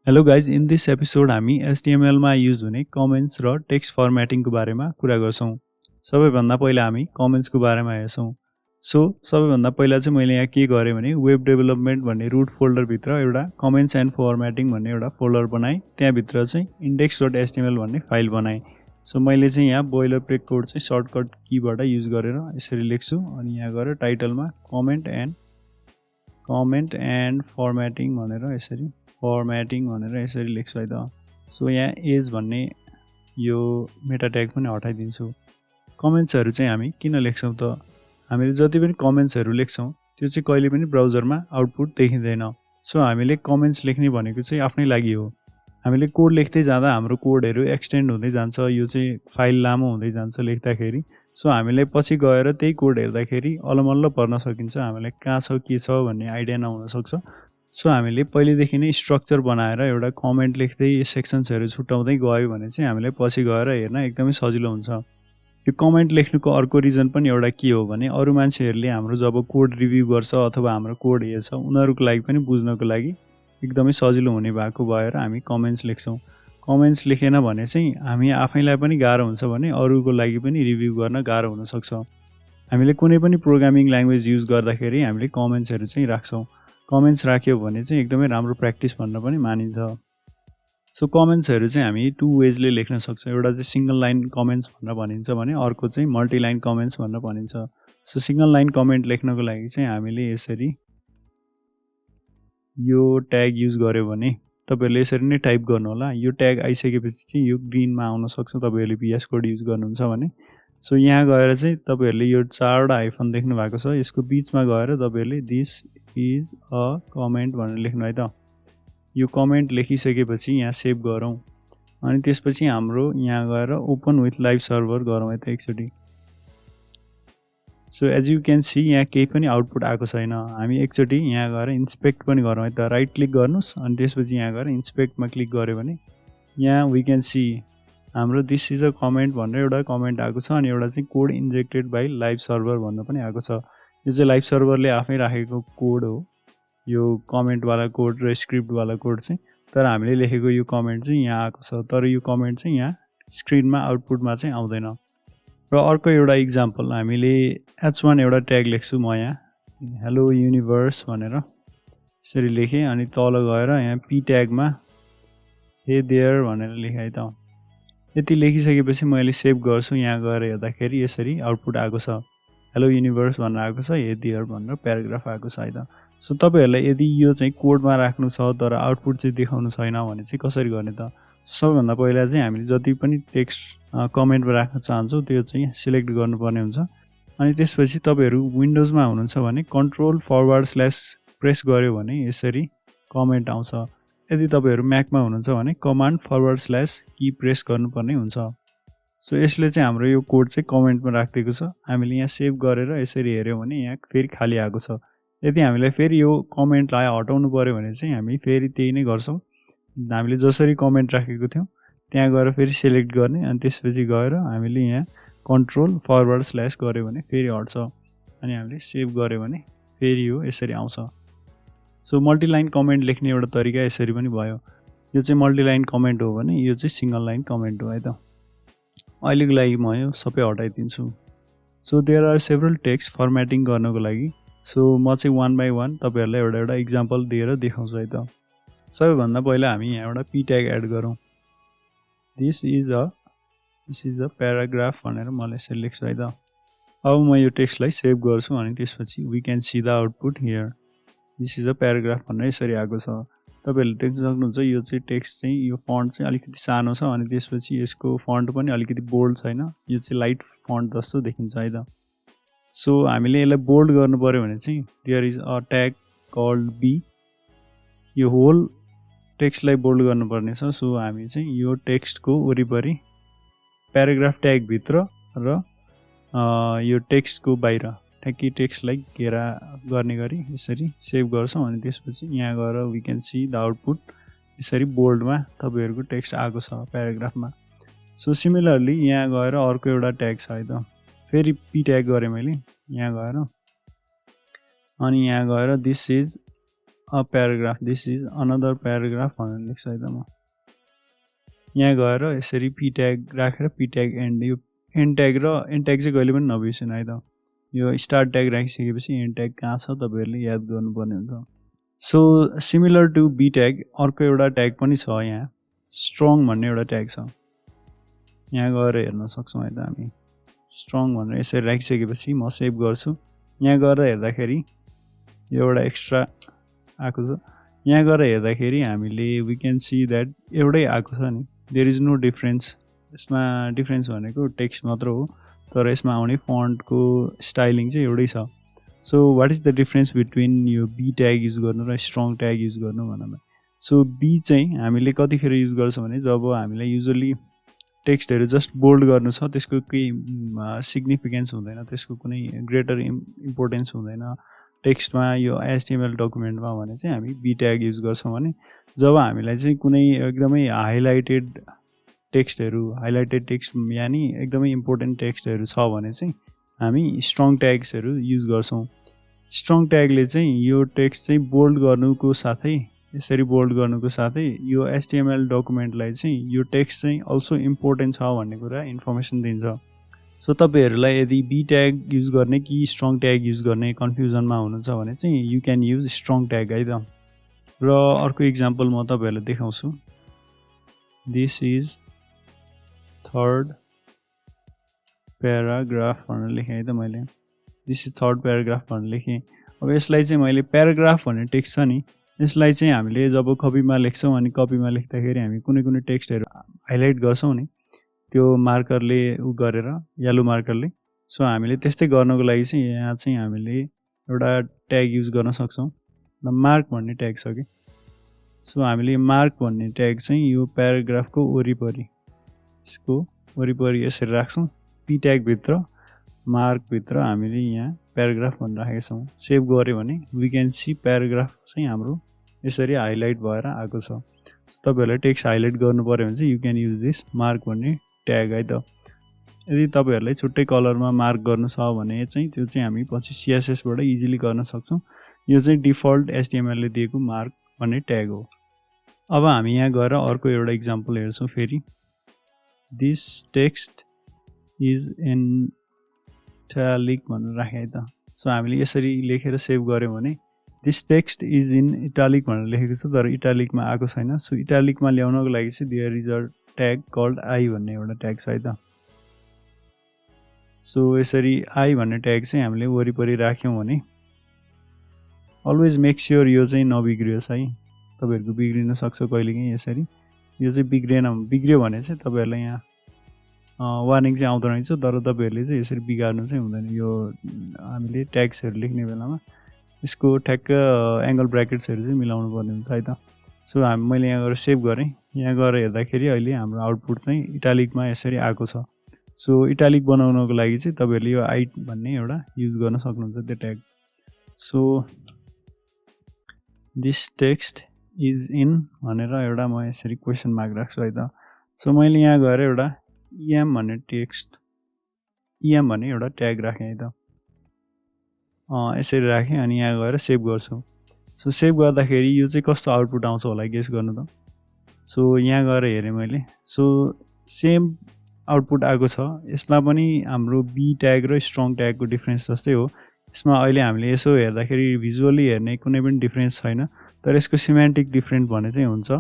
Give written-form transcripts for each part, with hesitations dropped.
Hello guys, in this episode हामी HTML मा use हुने कमेन्ट्स र टेक्स्ट फर्म्याटिङको बारेमा कुरा गर्छौं। सबैभन्दा पहिला हामी कमेन्ट्सको बारेमा हेर्छौं। सबैभन्दा पहिला चाहिँ मैले यहाँ के गरे भने वेब डेभलपमेन्ट भन्ने रुट फोल्डर भित्र एउटा कमेन्ट्स एन्ड फर्म्याटिङ भन्ने एउटा फोल्डर बनाए। त्यहाँ भित्र चाहिँ index.html भन्ने फाइल बनाए। मैले चाहिँ यहाँ बोइलरप्लेट कोड चाहिँ सर्टकट कीबाट युज गरेर यसरी लेख्छु अनि यहाँ गएर टाइटलमा कमेन्ट एन्ड फर्म्याटिङ भनेर यसरी लेख्छु है त। यहाँ एज भन्ने यो मेटा ट्याग पनि हटाइदिन्छु। कमेन्ट्सहरु चाहिँ हामी किन लेख्छौं त? हामीले जति पनि कमेन्ट्सहरु लेख्छौं त्यो चाहिँ कहिले पनि ब्राउजरमा आउटपुट देखिँदैन। हामीले कमेन्ट्स लेख्ने भनेको चाहिँ आफ्नै लागि हो। हामीले कोड लेख्दै जाँदा हाम्रो कोडहरु एक्सटेन्ड हुँदै जान्छ, यो चाहिँ फाइल लामो हुँदै जान्छ लेख्दाखेरि। हामीले पछि गएर त्यही कोड हेर्दाखेरि अलमल्ल पर्न सकिन्छ, हामीलाई कहाँ छ के छ भन्ने आइडिया नहुन सक्छ। हामीले पहिलेदेखि नै स्ट्रक्चर बनाएर एउटा कमेन्ट लेख्दै सेक्सन्सहरु छुटाउँदै गयो भने चाहिँ हामीलाई पछि गएर हेर्न एकदमै सजिलो हुन्छ। यो कमेन्ट लेख्नुको अर्को रिजन पनि एउटा के हो भने अरु मान्छेहरुले हाम्रो जब कोड रिभ्यु गर्छ अथवा हाम्रो कोड हेर्छ उनीहरुको लागि पनि बुझ्नको लागि एकदमै सजिलो हुने भएको भएर हामी कमेन्ट्स लेख्छौं। कमेन्ट्स लेखेन भने चाहिँ हामी आफैलाई पनि गाह्रो हुन्छ भने अरूको लागि पनि रिभ्यु गर्न गाह्रो हुन सक्छ। हामीले कुनै पनि प्रोग्रामिङ ल्याङ्ग्वेज युज गर्दाखेरि हामीले कमेन्ट्सहरु चाहिँ राख्छौं। कमेन्ट्स राख्यो भने चाहिँ एकदमै राम्रो प्र्याक्टिस भन्न पनि मानिन्छ। कमेन्ट्सहरु चाहिँ हामी टु वेजले लेख्न सक्छौं। एउटा चाहिँ सिंगल लाइन कमेन्ट्स भनेर भनिन्छ भने अर्को चाहिँ मल्टी लाइन कमेन्ट्स भनेर भनिन्छ। सिंगल लाइन कमेन्ट लेख्नको लागि चाहिँ हामीले यसरी यो ट्याग युज गर्यो भने तपाईहरुले यसरी नै टाइप गर्नु होला। यो ट्याग आइसकेपछि चाहिँ यो ग्रीनमा आउन सक्छ तपाईहरुले VS कोड युज गर्नुहुन्छ भने। यहाँ गएर चाहिँ तपाईहरुले यो चारवटा हाइफन देख्नु भएको छ, यसको बीचमा गएर तपाईहरुले दिस इज अ कमेन्ट भनेर लेख्नु है त। यो कमेन्ट लेखिसकेपछि यहाँ सेभ गरौँ अनि त्यसपछि हाम्रो यहाँ गएर ओपन विथ लाइभ सर्भर गरौँ है त एकचोटी। एज यु क्यान सी यहाँ केही पनि आउटपुट आएको छैन। हामी एकचोटी यहाँ गएर इन्स्पेक्ट पनि गरौँ है त। राइट क्लिक गर्नुस् अनि त्यसपछि यहाँ गएर इन्स्पेक्टमा क्लिक गर्यो भने यहाँ वी क्यान सी हाम्रो दिस इज अ कमेन्ट भनेर एउटा कमेन्ट आएको छ अनि एउटा चाहिँ code injected by live server भन्ने पनि आएको छ। यो चाहिँ लाइभ सर्भरले आफै राखेको कोड हो, यो कमेन्ट वाला कोड र स्क्रिप्ट वाला कोड चाहिँ। तर हामीले लेखेको यो कमेन्ट चाहिँ यहाँ आएको छ, तर यो कमेन्ट चाहिँ यहाँ स्क्रिनमा आउटपुटमा चाहिँ आउँदैन। र अर्को एउटा इक्जाम्पल हामीले h1 एउटा ट्याग लेख्छु म यहाँ हेलो युनिभर्स भनेर यसरी लेखेँ अनि तल गएर यहाँ p ट्यागमा हे देयर भनेर लेखेँ है त। यति लेखिसकेपछि मैले सेभ गर्छु। यहाँ गएर हेर्दाखेरि यसरी आउटपुट आएको छ, हेलो युनिभर्स भनेर आएको छ, हे देयर भनेर प्याराग्राफ आएको छ है त। तपाईहरुलाई यदि यो चाहिँ कोडमा राख्नु छ तर आउटपुट चाहिँ देखाउनु छैन भने चाहिँ कसरी गर्ने त? सबैभन्दा पहिला चाहिँ हामीले जति पनि टेक्स्ट कमेन्टमा राख्न चाहन्छौँ त्यो चाहिँ सिलेक्ट गर्नुपर्ने हुन्छ। अनि त्यसपछि तपाईहरु विन्डोजमा हुनुहुन्छ भने कन्ट्रोल// प्रेस गर्यो भने यसरी कमेन्ट आउँछ। यदि तपाईहरु म्याकमा हुनुहुन्छ भने कमान्ड// की प्रेस गर्नुपर्ने हुन्छ। यसले चाहिँ हाम्रो यो कोड चाहिँ कमेन्टमा राखिदिएको छ। हामीले यहाँ सेभ गरेर यसरी हेर्यौं भने यहाँ फेरि खाली आएको छ। यदि हामीलाई फेरि यो कमेन्टलाई हटाउनु पर्यो भने चाहिँ हामी फेरि त्यही नै गर्छौं। हामीले जसरी कमेन्ट राखेको थियौं त्यहाँ गएर फेरि सिलेक्ट गर्ने अनि त्यसपछि गएर हामीले यहाँ कन्ट्रोल// गर्यो भने फेरि हट्छ अनि हामीले सेभ गर्यो भने फेरि यो यसरी आउँछ। मल्टी लाइन कमेन्ट लेख्ने एउटा तरिका यसरी पनि भयो। यो चाहिँ मल्टी लाइन कमेन्ट हो भने यो चाहिँ सिंगल लाइन कमेन्ट हो है त। अहिलेको लागि म यो सबै हटाइदिन्छु। There are several text formatting गर्नको लागि म चाहिँ वान बाइ वान तपाईहरुलाई एउटा एउटा इक्जाम्पल दिएर देखाउँछु है त। सबैभन्दा पहिला हामी यहाँ एउटा p ट्याग एड गरौँ। दिस इज अ प्याराग्राफ भनेर मैले यसरी लेख्छु है त। अब म यो टेक्स्टलाई सेभ गर्छु अनि त्यसपछि we can see the output here. This is a paragraph भनेर यसरी आएको छ। तपाईहरुले देख्न सक्नुहुन्छ यो चाहिँ टेक्स्ट चाहिँ यो फन्ट चाहिँ अलिकति सानो छ अनि त्यसपछि यसको फन्ट पनि अलिकति बोल्ड छैन, यो चाहिँ लाइट फन्ट जस्तो देखिन्छ है त। हामीले यसलाई बोल्ड गर्नु पर्यो भने चाहिँ there is a tag called b। यो होल टेक्स्टलाई बोल्ड गर्नुपर्ने छ। हामी चाहिँ यो टेक्स्टको वरिपरि प्याराग्राफ ट्याग भित्र र यो टेक्स्टको बाहिर ठ्याक्कै टेक्स्टलाई घेरा गर्ने गरी यसरी सेभ गर्छौं अनि त्यसपछि यहाँ गएर we can see the output यसरी बोल्डमा तपाईहरुको टेक्स्ट आएको छ प्याराग्राफमा। सिमिलरली यहाँ गएर अर्को एउटा ट्याग छ है त। फेरि p ट्याग गरे मैले यहाँ गएर अनि यहाँ गएर this is a paragraph, this is another paragraph भनेर लेख्छु है त म। यहाँ गएर यसरी पी ट्याग राखेर पी ट्याग एन्ड, यो एन्ड ट्याग र एन्ड ट्याग चाहिँ कहिले पनि नबिर्सिनु है त। यो स्टार्ट ट्याग राखिसकेपछि एन्ड ट्याग कहाँ छ तपाईँहरूले याद गर्नुपर्ने हुन्छ। So similar to B tag अर्को एउटा ट्याग पनि छ यहाँ, स्ट्रङ भन्ने एउटा ट्याग छ। यहाँ गएर हेर्न सक्छौँ है त हामी। स्ट्रङ भनेर यसरी राखिसकेपछि म सेभ गर्छु। यहाँ गएर हेर्दाखेरि एउटा एक्स्ट्रा आएको छ। यहाँ गएर हेर्दाखेरि हामीले वी क्यान सी द्याट एउटै आएको छ नि, देयर इज नो डिफ्रेन्स। यसमा डिफ्रेन्स भनेको टेक्स्ट मात्र हो, तर यसमा आउने फन्टको स्टाइलिङ चाहिँ एउटै छ। So what is the difference between यो बी ट्याग युज गर्नु र स्ट्रङ ट्याग युज गर्नु भन्दा। सो बी चाहिँ हामीले कतिखेर युज गर्छौँ भने जब हामीलाई युजली टेक्स्टहरू जस्ट बोल्ड गर्नु छ, त्यसको केही सिग्निफिकेन्स हुँदैन, त्यसको कुनै ग्रेटर इम्पोर्टेन्स हुँदैन टेक्स्टमा यो एचटिएमएल डकुमेन्टमा भने चाहिँ हामी बी ट्याग युज गर्छौँ। भने जब हामीलाई चाहिँ कुनै एकदमै हाइलाइटेड टेक्स्ट यानि एकदमै इम्पोर्टेन्ट टेक्स्टहरू छ भने चाहिँ हामी स्ट्रङ ट्याग्सहरू युज गर्छौँ। स्ट्रङ ट्यागले चाहिँ यो टेक्स्ट चाहिँ बोल्ड गर्नुको साथै, यसरी बोल्ड गर्नुको साथै यो एचटिएमएल डकुमेन्टलाई चाहिँ यो टेक्स्ट चाहिँ अल्सो इम्पोर्टेन्ट छ भन्ने कुरा इन्फर्मेसन दिन्छ। सो तपाईँहरूलाई यदि बी ट्याग युज गर्ने कि स्ट्रङ ट्याग युज गर्ने कन्फ्युजनमा हुनुहुन्छ भने चाहिँ you can use strong tag है त। र अर्को इक्जाम्पल म तपाईँहरूलाई देखाउँछु। दिस इज थर्ड प्याराग्राफ भनेर लेखेँ है त मैले। दिस इज थर्ड प्याराग्राफ भनेर लेखेँ। अब यसलाई चाहिँ मैले प्याराग्राफ भन्ने टेक्स्ट छ नि, यसलाई चाहिँ हामीले जब कपीमा लेख्छौँ अनि कपीमा लेख्दाखेरि हामी कुनै कुनै टेक्स्टहरू हाइलाइट गर्छौँ नि, त्यो मार्करले गरेर येलो मार्करले। सो हामीले त्यस्तै गर्नको लागि चाहिँ यहाँ चाहिँ हामीले एउटा ट्याग युज गर्न सक्छौँ, मार्क भन्ने ट्याग छ कि। सो हामीले मार्क भन्ने ट्याग चाहिँ यो प्याराग्राफको वरिपरि, यसको वरिपरि यसरी राख्छौँ। पी ट्यागभित्र मार्कभित्र हामीले यहाँ प्याराग्राफ भनेर राखेका छौँ। सेभ गऱ्यो भने वी क्यान सी प्याराग्राफ चाहिँ हाम्रो यसरी हाइलाइट भएर आएको छ। तपाईँहरूलाई टेक्स्ट हाइलाइट गर्नु पऱ्यो भने चाहिँ you can use this mark भन्ने ट्याग है त। यदि तपाईँहरूलाई छुट्टै कलरमा मार्क गर्नु छ भने चाहिँ त्यो चाहिँ हामी पछि CSSबाट इजिली गर्न सक्छौँ। यो चाहिँ डिफल्ट एचटिएमएलले दिएको मार्क भन्ने ट्याग हो। अब हामी यहाँ गएर अर्को एउटा इक्जाम्पल हेर्छौँ फेरि। This text is in italic भनेर राखेँ है त। सो हामीले यसरी लेखेर सेभ गऱ्यौँ भने this text is in italic भनेर लेखेको छ, तर इटालिकमा आएको छैन। सो इटालिकमा ल्याउनको लागि चाहिँ there is a tag called I भन्ने एउटा ट्याग छ है त। सो यसरी आई भन्ने ट्याग चाहिँ हामीले वरिपरि राख्यौँ भने अलवेज मेक स्योर यो चाहिँ नबिग्रियोस् है। तपाईँहरूको बिग्रिन सक्छ कहिलेकाहीँ यसरी। यो चाहिँ बिग्रियो भने चाहिँ तपाईँहरूलाई यहाँ वार्निङ चाहिँ आउँदो रहेछ, तर तपाईँहरूले चाहिँ यसरी बिगार्नु चाहिँ हुँदैन। यो हामीले ट्याग्सहरू लेख्ने बेलामा यसको ठ्याक्क एङ्गल ब्राकेट्सहरू चाहिँ मिलाउनु पर्ने हुन्छ है त। सो मैले यहाँ गएर सेभ गरेँ। यहाँ गएर हेर्दाखेरि अहिले हाम्रो आउटपुट चाहिँ इटालिकमा यसरी आएको छ। सो इटालिक बनाउनको लागि चाहिँ तपाईँहरूले यो आई भन्ने एउटा युज गर्न सक्नुहुन्छ त्यो tag. So this text is in भनेर एउटा म यसरी क्वेसन मार्क राख्छु है त। सो मैले यहाँ गएर एउटा इएम भन्ने इएम भन्ने एउटा ट्याग राखेँ है त। यसरी राखेँ अनि यहाँ गएर सेभ गर्छु। सो सेभ गर्दाखेरि यो चाहिँ कस्तो आउटपुट आउँछ होला गेस गर्नु त। सो यहाँ गएर हेरेँ मैले। सो सेम आउटपुट आएको छ। यसमा पनि हाम्रो बी ट्याग र स्ट्रङ ट्यागको डिफ्रेन्स जस्तै हो। यसमा अहिले हामीले यसो हेर्दाखेरि भिजुअली हेर्ने कुनै पनि डिफ्रेन्स छैन, तर यसको सिमेन्टिक डिफ्रेन्स भन्ने चाहिँ हुन्छ।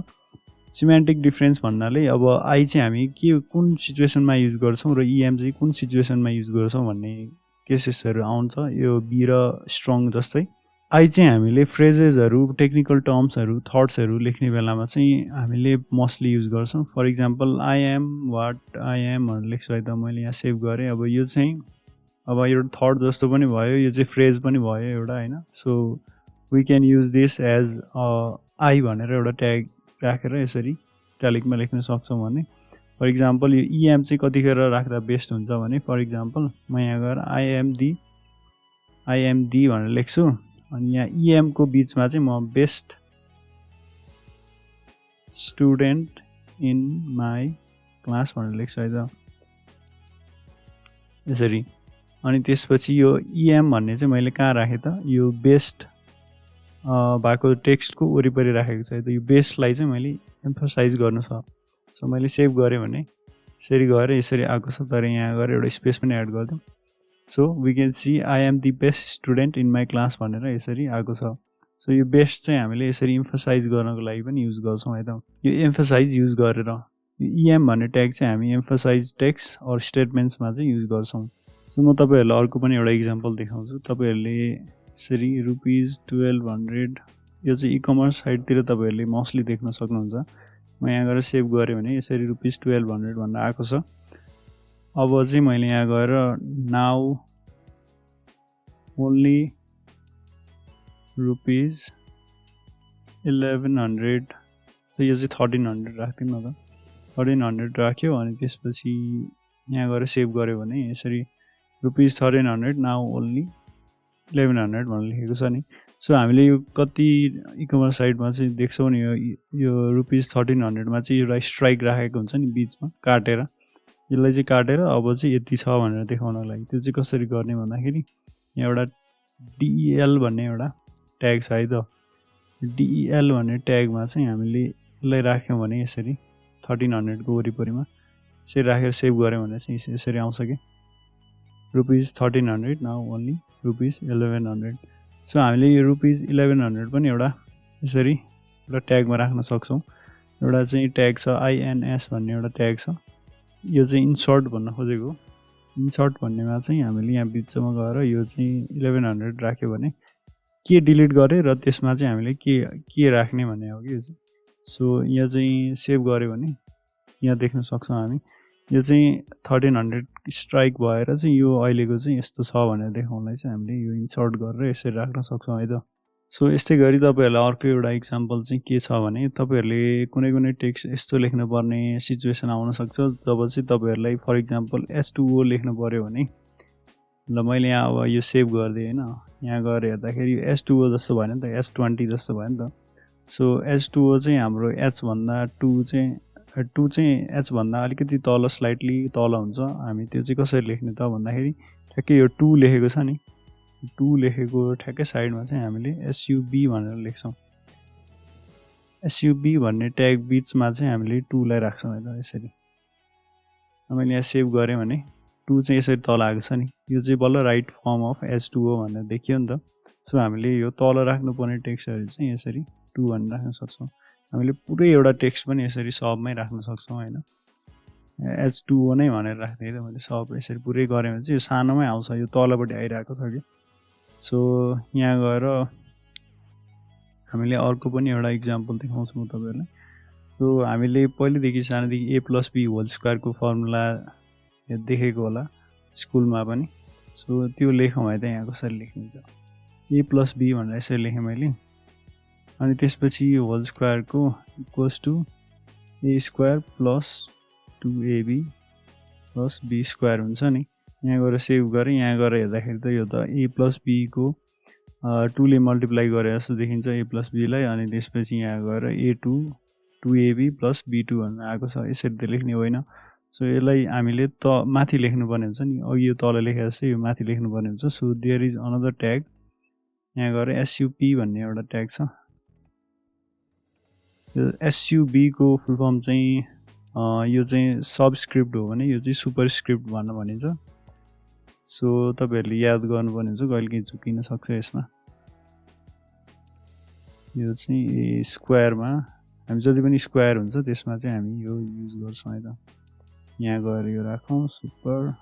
सिमेन्टिक डिफ्रेन्स भन्नाले अब आई चाहिँ हामी कुन सिचुएसनमा युज गर्छौँ र इएम चाहिँ कुन सिचुएसनमा युज गर्छौँ भन्ने केसेसहरू आउँछ यो बी र स्ट्रङ जस्तै। आई चाहिँ हामीले फ्रेजेसहरू, टेक्निकल टर्म्सहरू, थट्सहरू लेख्ने बेलामा चाहिँ हामीले मोस्टली युज गर्छौँ। For example I am what I am भनेर लेख्छु है त। मैले यहाँ सेभ गरेँ। अब यो चाहिँ अब एउटा थट जस्तो पनि भयो, यो चाहिँ फ्रेज पनि भयो एउटा होइन। So we can use this as I भनेर एउटा ट्याग राखेर यसरी इटालिकमा लेख्न सक्छौँ भने। फर इक्जाम्पल यो इएम चाहिँ कतिखेर राख्दा बेस्ट हुन्छ भने फर इक्जाम्पल म यहाँ गएर आई एम दी भनेर लेख्छु अनि यहाँ इएमको बिचमा चाहिँ म best student in my class भनेर लेख्छु है त यसरी। अनि त्यसपछि यो इएम भन्ने चाहिँ मैले कहाँ राखेँ त, यो बेस्ट भएको टेक्स्टको वरिपरि राखेको छ। यो बेसलाई चाहिँ मैले एम्फसाइज गर्नु छ। सो मैले सेभ गरेँ भने यसरी गएर यसरी आएको छ, तर यहाँ गएर एउटा स्पेस पनि एड गरिदिउँ। So we can see I am the best student in my class भनेर यसरी आएको छ। सो यो बेस्ट चाहिँ हामीले यसरी एम्फसाइज गर्नको लागि पनि युज गर्छौँ है त। यो एम्फसाइज युज गरेर यो इएम भन्ने ट्याग चाहिँ हामी एम्फसाइज टेक्स्ट अर स्टेटमेन्ट्समा चाहिँ युज गर्छौँ। सो म तपाईँहरूलाई अर्को पनि एउटा इक्जाम्पल देखाउँछु। तपाईँहरूले यसरी ₹1200 यो चाहिँ इकमर्स साइटतिर तपाईँहरूले मोस्टली देख्न सक्नुहुन्छ। म यहाँ गएर सेभ गरेँ भने यसरी ₹1200 भनेर आएको छ। अब चाहिँ मैले यहाँ गएर नाउ ओन्ली ₹1100 चाहिँ यो चाहिँ 1300 राख्दिउँ न त। 1300 राख्यो अनि त्यसपछि यहाँ गएर सेभ गऱ्यो भने यसरी ₹1300 नाउ ओन्ली 1100 भनेर लेखेको छ नि। सो हामीले यो कति इकमर्स साइटमा चाहिँ देख्छौँ नि यो ₹1300 मा चाहिँ एउटा स्ट्राइक राखेको हुन्छ नि बिचमा काटेर, यसलाई चाहिँ काटेर अब चाहिँ यति छ भनेर देखाउनको लागि। त्यो चाहिँ कसरी गर्ने भन्दाखेरि यहाँ एउटा DEL भन्ने एउटा ट्याग छ है त। DEL भन्ने ट्यागमा चाहिँ हामीले यसलाई राख्यौँ भने यसरी 1300 को वरिपरिमा यसरी राखेर सेभ गऱ्यौँ भने चाहिँ यसरी आउँछ कि ₹1300 नाउ ओन्ली ₹1100। सो हामीले यो ₹1100 पनि एउटा यसरी एउटा ट्यागमा राख्न सक्छौँ। एउटा चाहिँ ट्याग छ INS भन्ने एउटा ट्याग छ। यो चाहिँ इन्सर्ट भन्न खोजेको। इन्सर्ट भन्नेमा चाहिँ हामीले यहाँ बिचमा गएर यो चाहिँ 1100 राख्यो भने के डिलिट गरे र त्यसमा चाहिँ हामीले के राख्ने भन्ने हो कि यो चाहिँ। सो यहाँ चाहिँ सेभ गऱ्यो भने यहाँ देख्न सक्छौँ हामी यो चाहिँ 1300 स्ट्राइक भएर चाहिँ यो अहिलेको चाहिँ यस्तो छ भनेर देखाउनलाई चाहिँ हामीले यो इन्सर्ट गरेर यसरी राख्न सक्छौँ है त। सो यस्तै गरी तपाईँहरूलाई अर्को एउटा इक्जाम्पल चाहिँ के छ भने तपाईँहरूले कुनै टेक्स्ट यस्तो लेख्नुपर्ने सिचुएसन आउनसक्छ जब चाहिँ तपाईँहरूलाई फर इक्जाम्पल H2O लेख्नु पऱ्यो भने ल मैले यहाँ अब यो सेभ गरिदिएँ होइन। यहाँ गएर हेर्दाखेरि यो H2O जस्तो भएन नि त, H20 जस्तो भयो नि त। सो H2O चाहिँ हाम्रो H भन्दा 2 चाहिँ H भन्दा अलिकति तल स्लाइटली तल हुन्छ। हामी त्यो चाहिँ कसरी लेख्ने त भन्दाखेरि ठ्याक्कै यो 2 लेखेको छ नि, 2 लेखेको ठ्याक्कै साइडमा चाहिँ हामीले SUB भनेर लेख्छौँ। SUB भन्ने ट्याग बिचमा चाहिँ हामीले 2 लाई राख्छौँ है त यसरी। मैले यहाँ सेभ गरेँ भने 2 चाहिँ यसरी तल आएको छ नि, यो चाहिँ बल्ल राइट फर्म अफ H2O भनेर देखियो नि त। सो हामीले यो तल राख्नुपर्ने टेक्स्टहरू चाहिँ यसरी 2 भनेर राख्न सक्छौँ। हामीले पुरै एउटा टेक्स्ट पनि यसरी सबमै राख्न सक्छौँ होइन। H2O नै भनेर राख्दै त मैले सब यसरी पुरै गरेँ भने चाहिँ यो सानोमै आउँछ, यो तलपट्टि आइरहेको छ कि। सो यहाँ गएर हामीले अर्को पनि एउटा इक्जाम्पल देखाउँछु म तपाईँहरूलाई। सो हामीले पहिलेदेखि सानोदेखि A+B² को फर्मुला देखेको होला स्कुलमा पनि। सो त्यो लेखौँ है त यहाँ कसरी लेखिन्छ। A+B भनेर यसरी लेखेँ मैले। अनि त्यसपछि यो whole स्क्वायरको equals to A² + 2AB + B² हुन्छ नि। यहाँ गएर सेभ गरेँ, यहाँ गएर हेर्दाखेरि त यो त A+B को 2 ले मल्टिप्लाई गरे जस्तो देखिन्छ A+B लाई। अनि त्यसपछि यहाँ गएर A2 2AB + B2 भनेर आएको छ। यसरी त लेख्ने होइन। सो यसलाई हामीले त माथि लेख्नुपर्ने हुन्छ नि, अघि यो तल लेखे जस्तै यो माथि लेख्नुपर्ने हुन्छ। So there is another tag, यहाँ गएर SUP भन्ने एउटा ट्याग छ। यो SUB को फुल फर्म चाहिँ यो चाहिँ सबस्क्रिप्ट हो भने यो चाहिँ सुपरस्क्रिप्ट भन्न भनिन्छ। सो तपाईँहरूले याद गर्नुपर्ने हुन्छ, कहिलेकाहीँ चुकिन सक्छ यसमा। यो चाहिँ स्क्वायरमा हामी जति पनि स्क्वायर हुन्छ त्यसमा चाहिँ हामी यो युज गर्छौँ है त। यहाँ गएर यो राखौँ सुपर,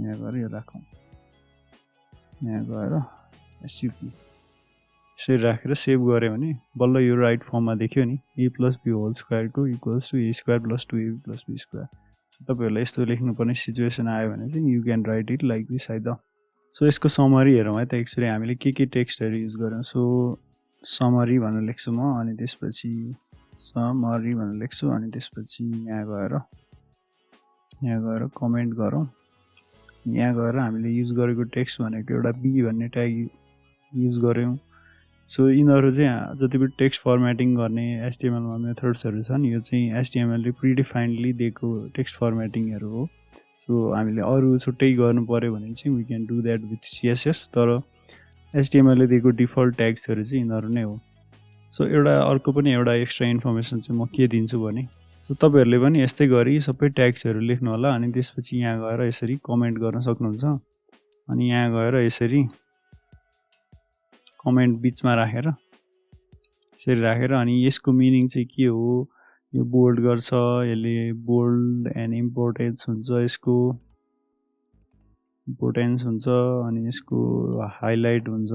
यहाँ गएर यो राखौँ, यहाँ गएर SUP यसरी राखेर सेभ गऱ्यो भने बल्ल यो राइट फर्ममा देखियो नि, A+B whole स्क्वायरको equals to A² + 2AB + B²। तपाईँहरूलाई यस्तो लेख्नुपर्ने सिचुएसन आयो भने चाहिँ you can write it like this है त। सो यसको समरी हेरौँ है त। एक्चुअली हामीले के टेक्स्टहरू युज गऱ्यौँ। सो समरी भनेर लेख्छु म, अनि त्यसपछि समरी भनेर लेख्छु, अनि त्यसपछि यहाँ गएर कमेन्ट गरौँ। यहाँ गएर हामीले युज गरेको टेक्स्ट भनेको एउटा B भन्ने ट्याग युज गऱ्यौँ। सो यिनीहरू चाहिँ जति पनि टेक्स्ट फर्मेटिङ गर्ने HTML मा मेथड्सहरू छन्, यो चाहिँ HTML ले प्रिडिफाइन्डली दिएको टेक्स्ट फर्मेटिङहरू हो। सो हामीले अरू छुट्टै गर्नु पर्यो भने चाहिँ we can do that with CSS। तर HTML ले दिएको डिफल्ट ट्याग्सहरू चाहिँ यिनीहरू नै हो। सो एउटा अर्को पनि एउटा एक्स्ट्रा इन्फर्मेसन चाहिँ म के दिन्छु भने, सो तपाईँहरूले पनि यस्तै गरी सबै ट्याग्सहरू लेख्नु होला अनि त्यसपछि यहाँ गएर यसरी कमेन्ट गर्न सक्नुहुन्छ। अनि यहाँ गएर यसरी कमेन्ट बिचमा राखेर यसरी राखेर अनि यसको मिनिङ चाहिँ के हो, यो बोल्ड गर्छ, यसले बोल्ड एन्ड इम्पोर्टेन्स हुन्छ, यसको इम्पोर्टेन्स हुन्छ अनि यसको हाइलाइट हुन्छ।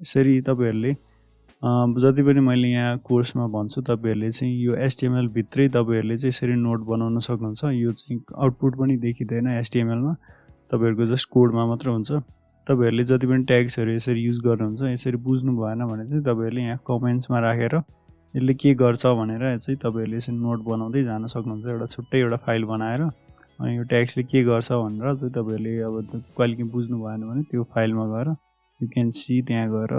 यसरी तपाईँहरूले जति पनि मैले यहाँ कोर्समा भन्छु तपाईँहरूले चाहिँ यो HTML भित्रै तपाईँहरूले चाहिँ यसरी नोट बनाउन सक्नुहुन्छ। यो चाहिँ आउटपुट पनि देखिँदैन HTML मा, तपाईँहरूको जस्ट कोडमा मात्र हुन्छ। तपाईँहरूले जति पनि ट्याग्सहरू यसरी युज गर्नुहुन्छ, यसरी बुझ्नु भएन भने चाहिँ तपाईँहरूले यहाँ कमेन्ट्समा राखेर यसले के गर्छ भनेर चाहिँ तपाईँहरूले यसरी नोट बनाउँदै जान सक्नुहुन्छ, एउटा छुट्टै एउटा फाइल बनाएर। अनि यो ट्याग्सले के गर्छ भनेर चाहिँ तपाईँहरूले अब कहिले बुझ्नु भएन भने त्यो फाइलमा गएर यु क्यान सी, त्यहाँ गएर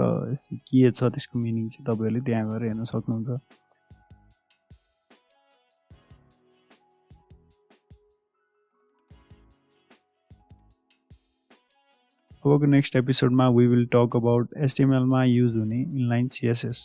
के छ त्यसको मिनिङ चाहिँ तपाईँहरूले त्यहाँ गएर हेर्न सक्नुहुन्छ। अबको नेक्स्ट एपिसोडमा we will talk about HTML मा युज हुने इनलाइन CSS।